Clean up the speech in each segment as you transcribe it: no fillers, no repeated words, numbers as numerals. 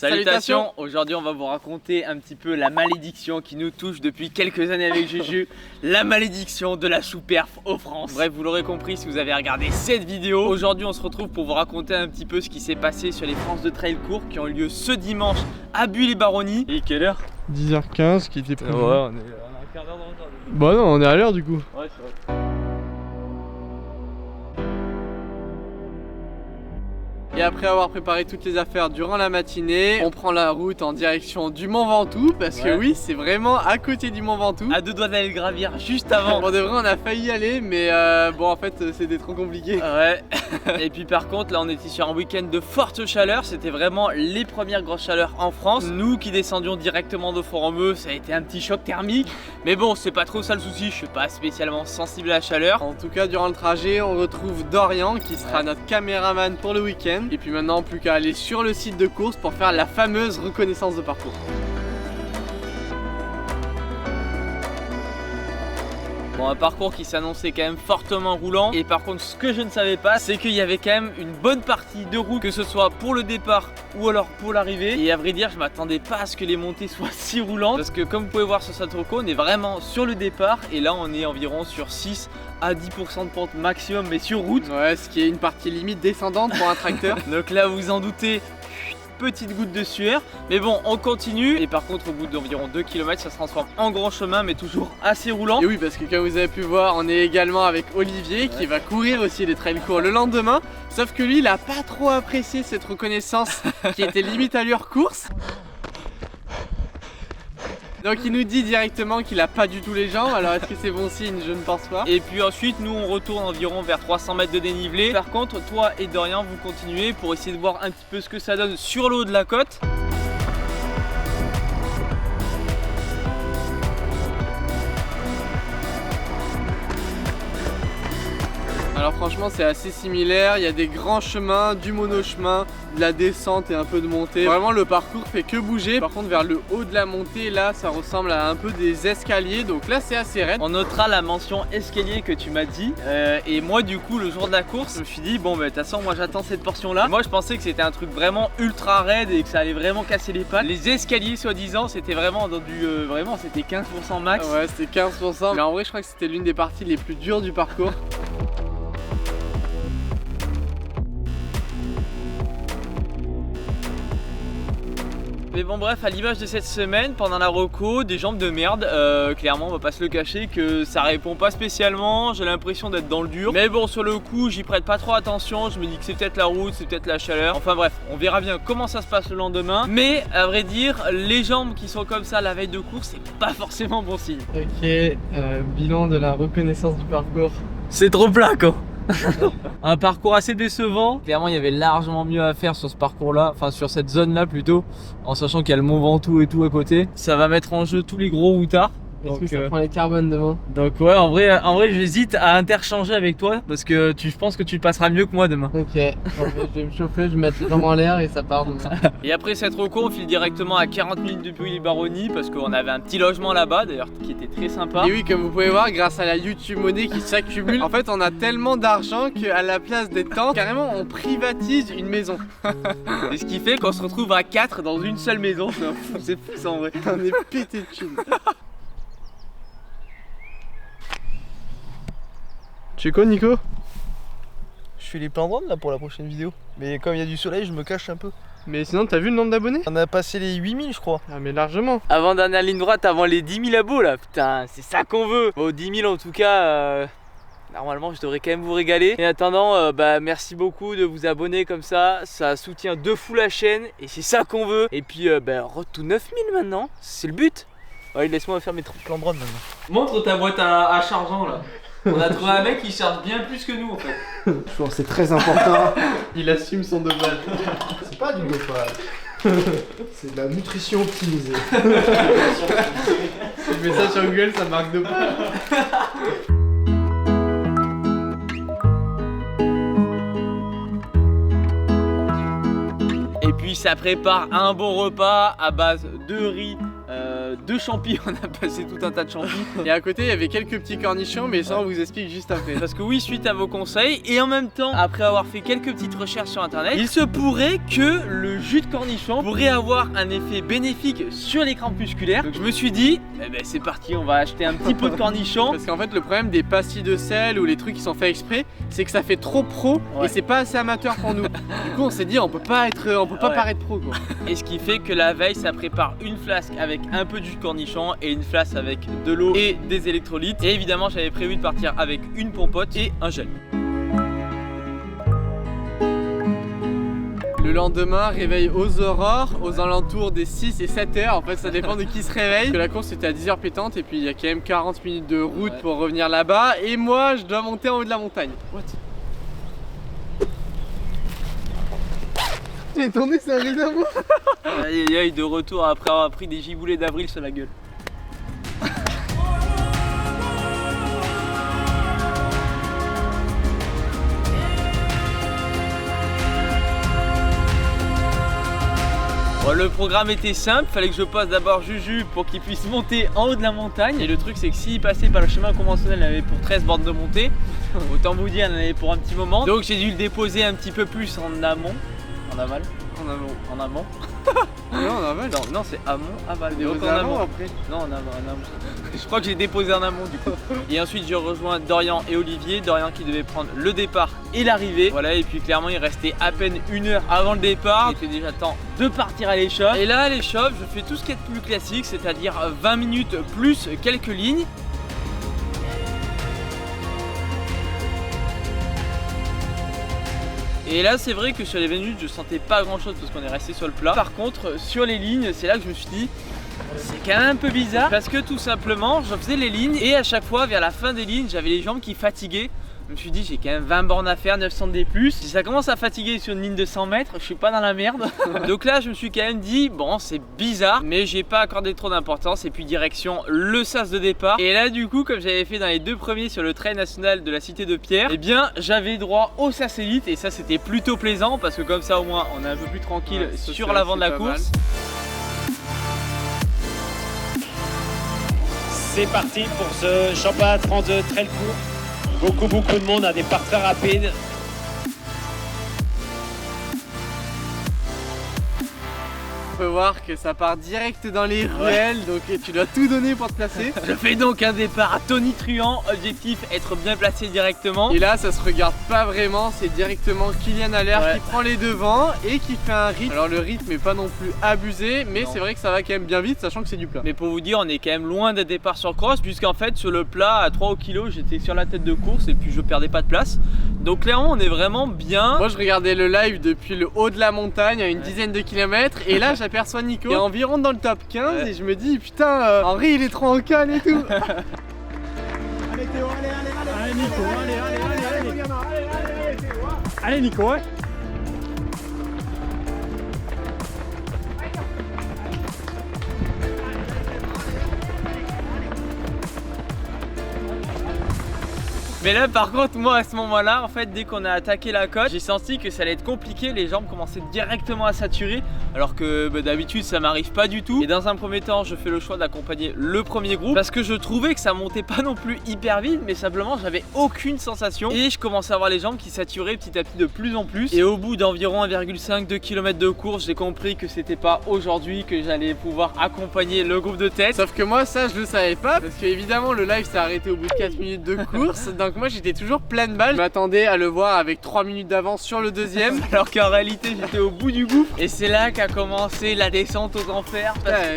Salutations. Aujourd'hui on va vous raconter un petit peu la malédiction qui nous touche depuis quelques années avec Juju. La malédiction de la sous-perf aux France. Bref, vous l'aurez compris si vous avez regardé cette vidéo. Aujourd'hui on se retrouve pour vous raconter un petit peu ce qui s'est passé sur les France de trail court qui ont eu lieu ce dimanche à Buis-les-Baronnies. Et quelle heure? 10h15 qui était prévu. Ouais, on a un quart d'heure de retard. Bah non, on est à l'heure du coup. Ouais, c'est vrai. Et après avoir préparé toutes les affaires durant la matinée, on prend la route en direction du Mont Ventoux. Parce que oui, c'est vraiment à côté du Mont Ventoux. À deux doigts d'aller le gravir juste avant. Bon, de vrai, on a failli y aller, mais bon, en fait, c'était trop compliqué. Ouais. Et puis par contre, là, on était sur un week-end de forte chaleur. C'était vraiment les premières grosses chaleurs en France. Nous qui descendions directement de Fort-Romeu, ça a été un petit choc thermique. Mais bon, c'est pas trop ça le souci. Je suis pas spécialement sensible à la chaleur. En tout cas, durant le trajet, on retrouve Dorian qui sera notre caméraman pour le week-end. Et puis maintenant, plus qu'à aller sur le site de course pour faire la fameuse reconnaissance de parcours. Bon, un parcours qui s'annonçait quand même fortement roulant. Et par contre, ce que je ne savais pas, c'est qu'il y avait quand même une bonne partie de route, que ce soit pour le départ ou alors pour l'arrivée. Et à vrai dire, je m'attendais pas à ce que les montées soient si roulantes. Parce que comme vous pouvez voir sur cette reco, on est vraiment sur le départ. Et là, on est environ sur 6 à 10% de pente maximum, mais sur route. Ouais, ce qui est une partie limite descendante pour un tracteur. Donc là, vous en doutez, petite goutte de sueur. Mais bon, on continue. Et par contre, au bout d'environ 2 km, ça se transforme en grand chemin, mais toujours assez roulant. Et oui, parce que comme vous avez pu voir, on est également avec Olivier qui va courir aussi les trails courts le lendemain. Sauf que lui, il a pas trop apprécié cette reconnaissance qui était limite allure course. Donc il nous dit directement qu'il a pas du tout les jambes. Alors est-ce que c'est bon signe? Je ne pense pas. Et puis ensuite nous on retourne environ vers 300 mètres de dénivelé. Par contre toi et Dorian vous continuez pour essayer de voir un petit peu ce que ça donne sur le haut de la côte. Alors franchement c'est assez similaire, il y a des grands chemins, du monochemin, de la descente et un peu de montée. Vraiment le parcours fait que bouger. Par contre vers le haut de la montée là ça ressemble à un peu des escaliers, donc là c'est assez raide. On notera la mention escalier que tu m'as dit et moi du coup le jour de la course je me suis dit bon bah de toute façon moi j'attends cette portion là. Moi je pensais que c'était un truc vraiment ultra raide et que ça allait vraiment casser les pattes. Les escaliers soi-disant c'était vraiment dans du vraiment c'était 15% max. Ouais c'était 15%, mais en vrai je crois que c'était l'une des parties les plus dures du parcours. Mais bon bref, à l'image de cette semaine, pendant la reco, des jambes de merde, clairement on va pas se le cacher que ça répond pas spécialement, j'ai l'impression d'être dans le dur. Mais bon sur le coup j'y prête pas trop attention, je me dis que c'est peut-être la route, c'est peut-être la chaleur. Enfin bref, on verra bien comment ça se passe le lendemain. Mais à vrai dire, les jambes qui sont comme ça la veille de course, c'est pas forcément bon signe. Ok, bilan de la reconnaissance du parcours. C'est trop plat quoi. Un parcours assez décevant. Clairement il y avait largement mieux à faire sur ce parcours là, enfin sur cette zone là plutôt, en sachant qu'il y a le Mont Ventoux et tout à côté. Ça va mettre en jeu tous les gros routards. Est-ce que ça prend les carbones demain? Donc ouais en vrai j'hésite à interchanger avec toi parce que je pense que tu passeras mieux que moi demain. Ok, je vais me chauffer, je vais mettre les jambes en l'air et ça part demain. Et après cette reco on file directement à 40 minutes depuis les Baronnies parce qu'on avait un petit logement là-bas d'ailleurs qui était très sympa. Et oui, comme vous pouvez voir, grâce à la YouTube monnaie qui s'accumule, en fait on a tellement d'argent qu'à la place des tentes, carrément on privatise une maison. Et ce qui fait qu'on se retrouve à 4 dans une seule maison. C'est fou ça en vrai. On est pété de thunes. Tu es quoi Nico? Je fais les plans drones là pour la prochaine vidéo. Mais comme il y a du soleil, je me cache un peu. Mais sinon t'as vu le nombre d'abonnés? On a passé les 8000 je crois. Ah mais largement. Avant dernière ligne droite, avant les 10 000 abos là, putain, c'est ça qu'on veut. Bon, 10 000 en tout cas, normalement je devrais quand même vous régaler. En attendant, merci beaucoup de vous abonner comme ça soutient de fou la chaîne et c'est ça qu'on veut. Et puis, road to 9000 maintenant, c'est le but. Ouais, laisse-moi faire mes plans drone maintenant. Montre ta boîte à chargeant là. On a trouvé un mec qui charge bien plus que nous en fait. Je pense que c'est très important. Il assume son dopage. C'est pas du dopage. C'est de la nutrition optimisée. Tu mets ça sur Google, ça marque dopage. Et puis ça prépare un bon repas à base de riz, 2 champis, on a passé tout un tas de champis. Et à côté il y avait quelques petits cornichons, mais ça on vous explique juste après. Parce que oui, suite à vos conseils et en même temps, après avoir fait quelques petites recherches sur internet, il se pourrait que le jus de cornichon pourrait avoir un effet bénéfique sur les crampes musculaires. Donc je me suis dit, eh ben c'est parti, on va acheter un petit pot de cornichon. Parce qu'en fait le problème des pastilles de sel ou les trucs qui sont faits exprès, c'est que ça fait trop pro et c'est pas assez amateur pour nous. Du coup on s'est dit on peut pas paraître pro quoi. Et ce qui fait que la veille ça prépare une flasque avec un peu de jus de cornichon et une flasque avec de l'eau et des électrolytes. Et évidemment j'avais prévu de partir avec une pompote et un gel. Le lendemain, réveil aux aurores, aux alentours des 6 et 7 heures. En fait, ça dépend de qui se réveille. La course était à 10h pétante et puis il y a quand même 40 minutes de route pour revenir là-bas. Et moi, je dois monter en haut de la montagne. What? J'ai tourné, c'est un réservoir. Aïe aïe aïe, de retour après avoir pris des giboulées d'avril sur la gueule. Bon, le programme était simple, fallait que je passe d'abord Juju pour qu'il puisse monter en haut de la montagne. Et le truc c'est que s'il passait par le chemin conventionnel, il avait pour 13 bornes de montée. Autant vous dire, il en avait pour un petit moment. Donc j'ai dû le déposer un petit peu plus en amont. En aval. En amont. En amont. Non, en aval. Non, c'est amont, aval. Donc en amont après. Non, en amont. Je crois que j'ai déposé en amont du coup. Et ensuite j'ai rejoint Dorian et Olivier. Dorian qui devait prendre le départ et l'arrivée. Voilà, et puis clairement il restait à peine 1 heure avant le départ. Il était déjà temps de partir à l'échoppe. Et là à l'échoppe je fais tout ce qui est de plus classique, c'est-à-dire 20 minutes plus quelques lignes. Et là c'est vrai que sur les 20 minutes je sentais pas grand chose parce qu'on est resté sur le plat. Par contre sur les lignes c'est là que je me suis dit c'est quand même un peu bizarre parce que tout simplement je faisais les lignes et à chaque fois vers la fin des lignes j'avais les jambes qui fatiguaient. Je me suis dit j'ai quand même 20 bornes à faire, 900 D+. Si ça commence à fatiguer sur une ligne de 100 mètres, je suis pas dans la merde. Donc là je me suis quand même dit bon c'est bizarre, mais j'ai pas accordé trop d'importance. Et puis direction le sas de départ. Et là du coup comme j'avais fait dans les 2 premiers sur le trail national de la cité de Pierre, et bien j'avais droit au sas élite. Et ça c'était plutôt plaisant parce que comme ça au moins on est un peu plus tranquille sur l'avant de la course. C'est parti pour ce championnat de France de trail court. Beaucoup de monde à des parts très rapides. On peut voir que ça part direct dans les ruelles, donc tu dois tout donner pour te placer. Je fais donc un départ tonitruant, objectif être bien placé directement. Et là ça se regarde pas vraiment, c'est directement Kylian Allaire qui prend les devants et qui fait un rythme. Alors le rythme est pas non plus abusé, mais c'est vrai que ça va quand même bien vite sachant que c'est du plat. Mais pour vous dire on est quand même loin d'un départ sur cross, puisqu'en fait sur le plat à 3 au kilo j'étais sur la tête de course et puis je perdais pas de place. Donc clairement on est vraiment bien. Moi je regardais le live depuis le haut de la montagne à une dizaine de kilomètres et là j'aperçois Nico qui est environ dans le top 15 et je me dis putain Henri il est trop en canne et tout. Allez Théo, allez Nico, allez Nico, ouais. Mais là par contre moi à ce moment là en fait dès qu'on a attaqué la côte j'ai senti que ça allait être compliqué, les jambes commençaient directement à saturer alors que d'habitude ça m'arrive pas du tout. Et dans un premier temps je fais le choix d'accompagner le premier groupe parce que je trouvais que ça montait pas non plus hyper vite, mais simplement j'avais aucune sensation et je commençais à avoir les jambes qui saturaient petit à petit de plus en plus. Et au bout d'environ 1,5-2 km de course j'ai compris que c'était pas aujourd'hui que j'allais pouvoir accompagner le groupe de tête. Sauf que moi ça je le savais pas parce que évidemment le live s'est arrêté au bout de 4 minutes de course. Donc moi j'étais toujours plein de balles, je m'attendais à le voir avec 3 minutes d'avance sur le deuxième. Alors qu'en réalité j'étais au bout du gouffre. Et c'est là qu'a commencé la descente aux enfers.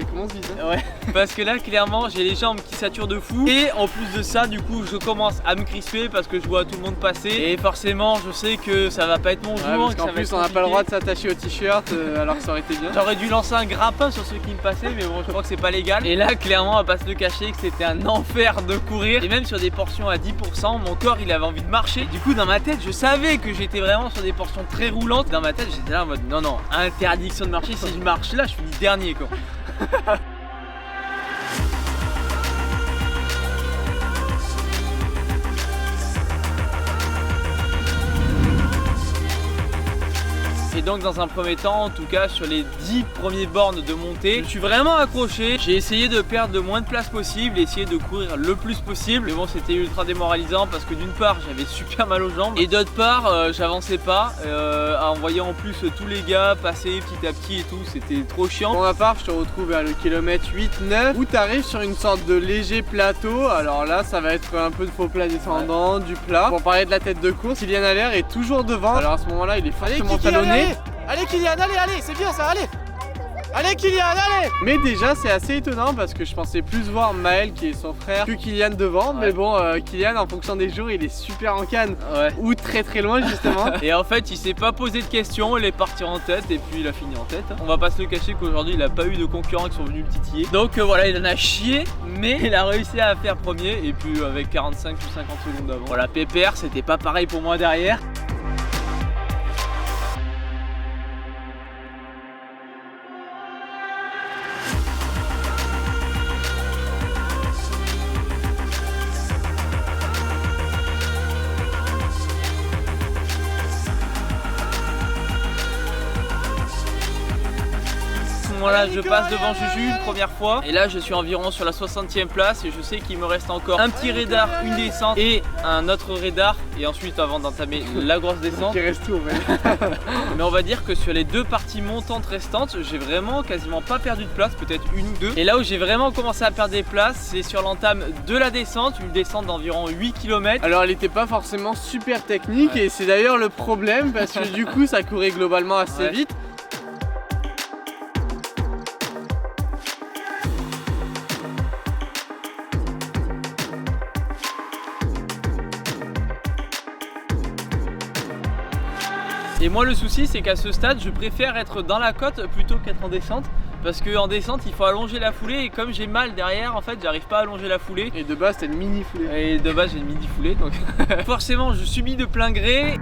Comment se dit ça? Ouais. Parce que là clairement j'ai les jambes qui saturent de fou. Et en plus de ça du coup je commence à me crisper parce que je vois tout le monde passer. Et forcément je sais que ça va pas être mon jour. Parce qu'en plus on n'a pas le droit de s'attacher au t-shirt alors que ça aurait été bien. J'aurais dû lancer un grappin sur ceux qui me passaient, mais bon je crois que c'est pas légal. Et là clairement on va pas se le cacher que c'était un enfer de courir. Et même sur des portions à 10% mon corps il avait envie de marcher. Du coup dans ma tête je savais que j'étais vraiment sur des portions très roulantes. Dans ma tête j'étais là en mode non interdiction de marcher, si je marche là je finis dernier quoi. Et donc dans un premier temps, en tout cas sur les 10 premières bornes de montée, je suis vraiment accroché. J'ai essayé de perdre le moins de place possible, essayer de courir le plus possible. Mais bon, c'était ultra démoralisant parce que d'une part j'avais super mal aux jambes et d'autre part j'avançais pas en voyant en plus tous les gars passer petit à petit et tout, c'était trop chiant. Pour ma part, je te retrouve vers le kilomètre 8-9 où tu arrives sur une sorte de léger plateau. Alors là, ça va être un peu de faux plat descendant, du plat. Pour parler de la tête de course, Kylian Haller est toujours devant. Alors à ce moment-là, il est fortement talonné. Allez Kylian, allez, c'est bien ça, allez. Allez Kylian, allez. Mais déjà c'est assez étonnant parce que je pensais plus voir Maël qui est son frère que Kylian devant. Mais bon, Kylian en fonction des jours il est super en canne ou très loin justement. Et en fait il s'est pas posé de questions, il est parti en tête et puis il a fini en tête. On va pas se le cacher qu'aujourd'hui il a pas eu de concurrents qui sont venus le titiller. Donc voilà, il en a chié mais il a réussi à faire premier et puis avec 45 ou 50 secondes d'avance. Voilà, pépère, c'était pas pareil pour moi derrière. Là je passe devant Juju une première fois et là je suis environ sur la 60e place et je sais qu'il me reste encore un petit radar, une descente et un autre radar et ensuite avant d'entamer la grosse descente. Qui reste tout, mais on va dire que sur les deux parties montantes restantes j'ai vraiment quasiment pas perdu de place, peut-être une ou deux. Et là où j'ai vraiment commencé à perdre des places c'est sur l'entame de la descente, une descente d'environ 8 km. Alors elle était pas forcément super technique et c'est d'ailleurs le problème parce que du coup ça courait globalement assez vite. Et moi le souci c'est qu'à ce stade je préfère être dans la côte plutôt qu'être en descente. Parce qu'en descente il faut allonger la foulée et comme j'ai mal derrière en fait j'arrive pas à allonger la foulée. Et de base t'as une mini foulée. Et de base j'ai une mini foulée donc forcément je subis de plein gré.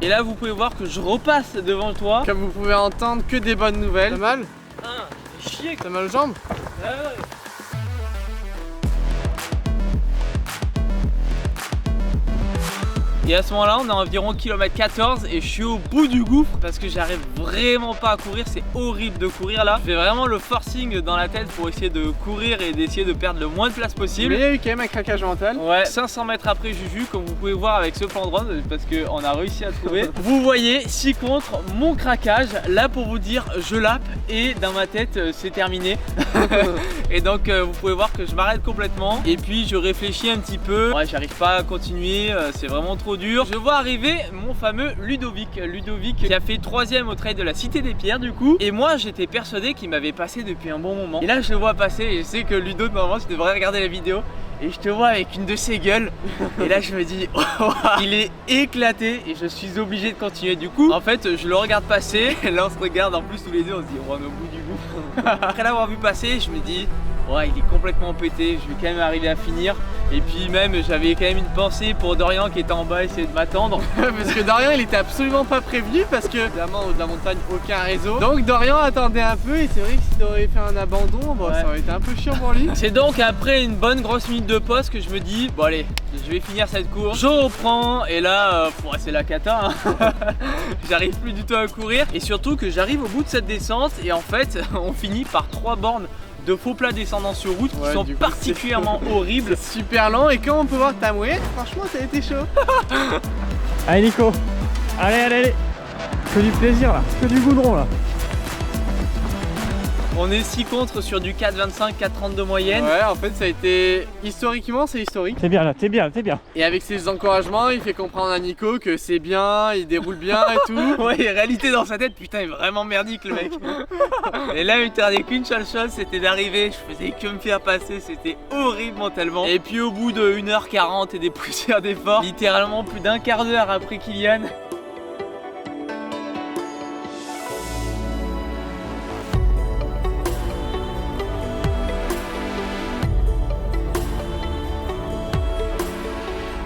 Et là vous pouvez voir que je repasse devant toi. Comme vous pouvez entendre, que des bonnes nouvelles. T'as mal? Fais chier. T'as mal aux jambes? Ouais. Et à ce moment là on est environ kilomètre 14 et je suis au bout du gouffre parce que j'arrive vraiment pas à courir, c'est horrible de courir là. Je fais vraiment le forcing dans la tête pour essayer de courir et d'essayer de perdre le moins de place possible. Mais il y a eu quand même un craquage mental. Ouais, 500 mètres après Juju comme vous pouvez voir avec ce plan de drone parce qu'on a réussi à trouver. Vous voyez 6 contre mon craquage, là pour vous dire je lappe et dans ma tête c'est terminé. Et donc vous pouvez voir que je m'arrête complètement et puis je réfléchis un petit peu. Ouais, j'arrive pas à continuer, c'est vraiment trop dur. Je vois arriver mon fameux Ludovic qui a fait 3ème au trail de la Cité des Pierres du coup. Et moi j'étais persuadé qu'il m'avait passé depuis un bon moment. Et là je le vois passer et je sais que Ludo normalement tu devrais regarder la vidéo. Et je te vois avec une de ses gueules. Et là je me dis oh, il est éclaté et je suis obligé de continuer. Du coup en fait je le regarde passer. Et là on se regarde en plus tous les deux, on se dit on est au bout du gouffre. Après l'avoir vu passer je me dis ouais il est complètement pété, je vais quand même arriver à finir. Et puis même j'avais quand même une pensée pour Dorian qui était en bas essayer de m'attendre. Parce que Dorian il était absolument pas prévenu parce que évidemment au haut de la montagne aucun réseau. Donc Dorian attendait un peu et c'est vrai que si t'aurais fait un abandon bon, ça aurait été un peu chiant pour lui. C'est donc après une bonne grosse minute de pause que je me dis bon allez je vais finir cette course. Je reprends et là c'est la cata hein. J'arrive plus du tout à courir et surtout que j'arrive au bout de cette descente et en fait on finit par 3 bornes de faux plats descendants sur route qui sont particulièrement horribles. C'est super lent et comme on peut voir ta mouette, franchement t'as été chaud. Allez Nico, allez. Que du plaisir là, que du goudron là. On est 6 contre sur du 4,25, 4,30 de moyenne. Ouais, en fait ça a été historiquement c'est historique. T'es bien là, t'es bien. Et avec ses encouragements, il fait comprendre à Nico que c'est bien, il déroule bien et tout. Ouais, réalité dans sa tête, putain, il est vraiment merdique le mec. Et là, il me tardait qu'une seule chose, c'était d'arriver. Je faisais que me faire passer, c'était horrible mentalement. Et puis au bout de 1h40 et des poussières d'effort, littéralement plus d'un quart d'heure après Kylian,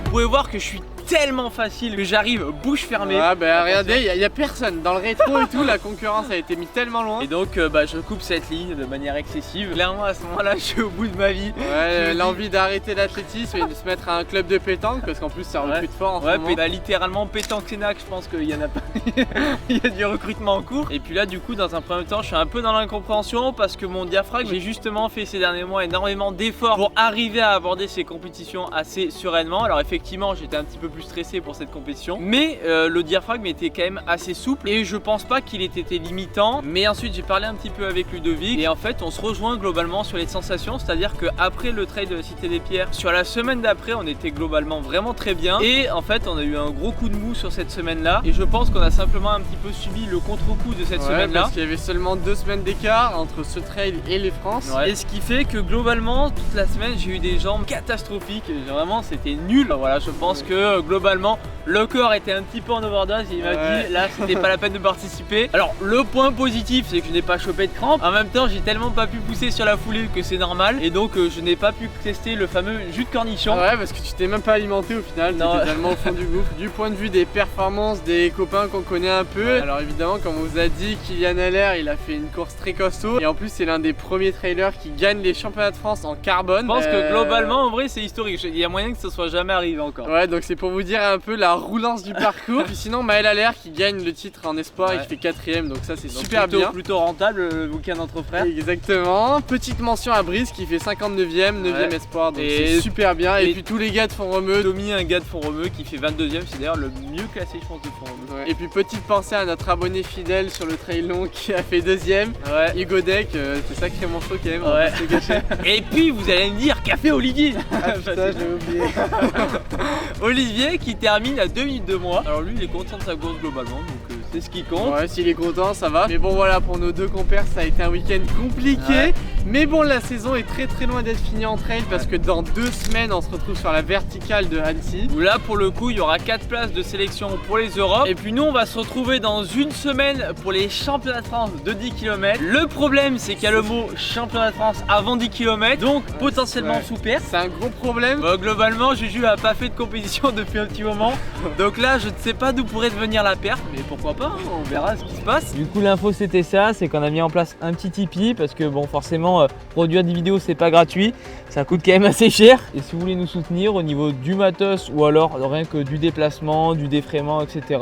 vous pouvez voir que je suis tellement facile que j'arrive bouche fermée. Ah bah regardez, y a personne dans le rétro et tout, la concurrence a été mise tellement loin. Et donc je coupe cette ligne de manière excessive. Clairement à ce moment-là je suis au bout de ma vie. Ouais, l'envie d'arrêter l'athlétisme et de se mettre à un club de pétanque parce qu'en plus ça recrute fort en ce moment. Bah, littéralement pétanque Sénac, je pense qu'il y en a pas. Il y a du recrutement en cours. Et puis là du coup dans un premier temps je suis un peu dans l'incompréhension parce que mon diaphragme, j'ai justement fait ces derniers mois énormément d'efforts pour arriver à aborder ces compétitions assez sereinement. Alors effectivement j'étais un petit peu plus stressé pour cette compétition, mais le diaphragme était quand même assez souple et je pense pas qu'il ait été limitant. Mais ensuite j'ai parlé un petit peu avec Ludovic et en fait on se rejoint globalement sur les sensations, c'est-à-dire qu'après le trail de la Cité des Pierres, sur la semaine d'après on était globalement vraiment très bien et en fait on a eu un gros coup de mou sur cette semaine là et je pense qu'on a simplement un petit peu subi le contre-coup de cette semaine là parce qu'il y avait seulement 2 semaines d'écart entre ce trail et les France et ce qui fait que globalement toute la semaine j'ai eu des jambes catastrophiques, vraiment c'était nul. Voilà, je pense que globalement le corps était un petit peu en overdose et il m'a dit là c'était pas la peine de participer. Alors le point positif c'est que je n'ai pas chopé de crampes, en même temps j'ai tellement pas pu pousser sur la foulée que c'est normal et donc je n'ai pas pu tester le fameux jus de cornichon. Ouais, parce que tu t'es même pas alimenté au final, t'étais tellement au fond du gouffre. Du point de vue des performances des copains qu'on connaît un peu, alors évidemment comme on vous a dit, Kylian Haller il a fait une course très costaud et en plus c'est l'un des premiers trailers qui gagne les championnats de France en carbone. Je pense que globalement en vrai c'est historique, il y a moyen que ce soit jamais arrivé encore. Ouais, donc c'est pour vous dire un peu la roulance du parcours. Puis sinon Maël Haller qui gagne le titre en espoir et qui fait 4ème, donc ça c'est super bien. Plutôt rentable le week-end entre frères. Exactement. Petite mention à Brice qui fait 59ème, 9ème espoir, donc c'est super bien. Et puis tous les gars de Font-Romeu. Tommy, un gars de Font-Romeu qui fait 22ème, c'est d'ailleurs le mieux classé je pense de Font-Romeu. Et puis petite pensée à notre abonné fidèle sur le trail long qui a fait 2ème, Hugo Deck, c'est sacrément chaud quand même, on va se le gâcher. Et puis vous allez me dire, qu'a fait Olivier? Ah putain, j'ai oublié. Olivier qui termine à 2 minutes de moi. Alors lui il est content de sa course globalement, donc c'est ce qui compte. Ouais, s'il est content ça va. Mais bon voilà, pour nos deux compères ça a été un week-end compliqué. Mais bon, la saison est très loin d'être finie en trail parce que dans 2 semaines on se retrouve sur la verticale de Annecy. Où là pour le coup il y aura 4 places de sélection pour les Europes. Et puis nous on va se retrouver dans 1 semaine pour les championnats de France de 10 km. Le problème c'est qu'il y a le mot championnat de France avant 10 km, donc potentiellement sous perte. C'est un gros problème. Globalement Juju a pas fait de compétition depuis un petit moment. Donc là je ne sais pas d'où pourrait devenir la perte, mais pourquoi pas, on verra ce qui se passe. Du coup l'info c'était ça, c'est qu'on a mis en place un petit Tipeee parce que bon forcément produire des vidéos c'est pas gratuit, ça coûte quand même assez cher. Et si vous voulez nous soutenir au niveau du matos ou alors rien que du déplacement, du défraiement, etc.,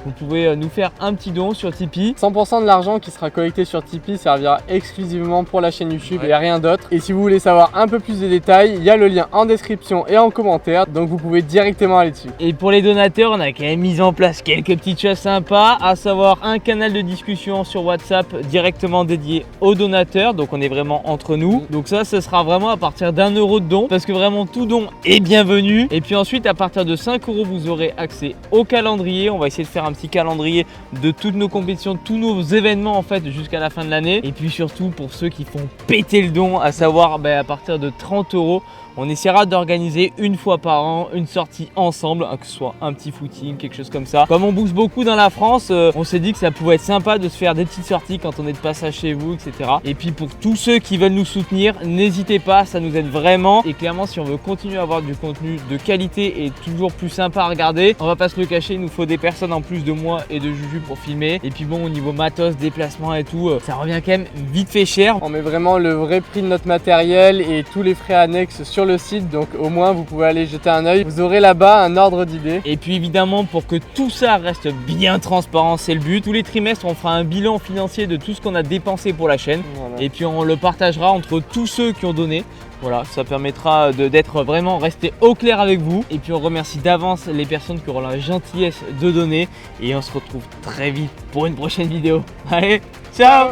vous pouvez nous faire un petit don sur Tipeee. 100% de l'argent qui sera collecté sur Tipeee servira exclusivement pour la chaîne YouTube et rien d'autre. Et si vous voulez savoir un peu plus de détails, il y a le lien en description et en commentaire, donc vous pouvez directement aller dessus. Et pour les donateurs, on a quand même mis en place quelques petites choses sympas, à savoir un canal de discussion sur WhatsApp directement dédié aux donateurs, donc on est vraiment entre nous. Donc ça, ce sera vraiment à partir d'1 € de don, parce que vraiment tout don est bienvenu. Et puis ensuite, à partir de 5 €, vous aurez accès au calendrier. On va essayer de faire un petit calendrier de toutes nos compétitions, tous nos événements en fait jusqu'à la fin de l'année. Et puis surtout pour ceux qui font péter le don, à savoir à partir de 30 €, on essaiera d'organiser une fois par an une sortie ensemble, que ce soit un petit footing, quelque chose comme ça. Comme on bouge beaucoup dans la France, on s'est dit que ça pouvait être sympa de se faire des petites sorties quand on est de passage chez vous, etc. Et puis pour tous ceux qui veulent nous soutenir, n'hésitez pas, ça nous aide vraiment. Et clairement, si on veut continuer à avoir du contenu de qualité et toujours plus sympa à regarder, on va pas se le cacher, il nous faut des personnes en plus de moi et de Juju pour filmer. Et puis bon, au niveau matos, déplacement et tout, ça revient quand même vite fait cher. On met vraiment le vrai prix de notre matériel et tous les frais annexes sur le site, donc au moins vous pouvez aller jeter un œil, vous aurez là-bas un ordre d'idée. Et puis évidemment, pour que tout ça reste bien transparent, c'est le but, tous les trimestres on fera un bilan financier de tout ce qu'on a dépensé pour la chaîne, et puis on le partagera entre tous ceux qui ont donné. Voilà, ça permettra d'être vraiment resté au clair avec vous. Et puis on remercie d'avance les personnes qui auront la gentillesse de donner, et on se retrouve très vite pour une prochaine vidéo. Allez, ciao!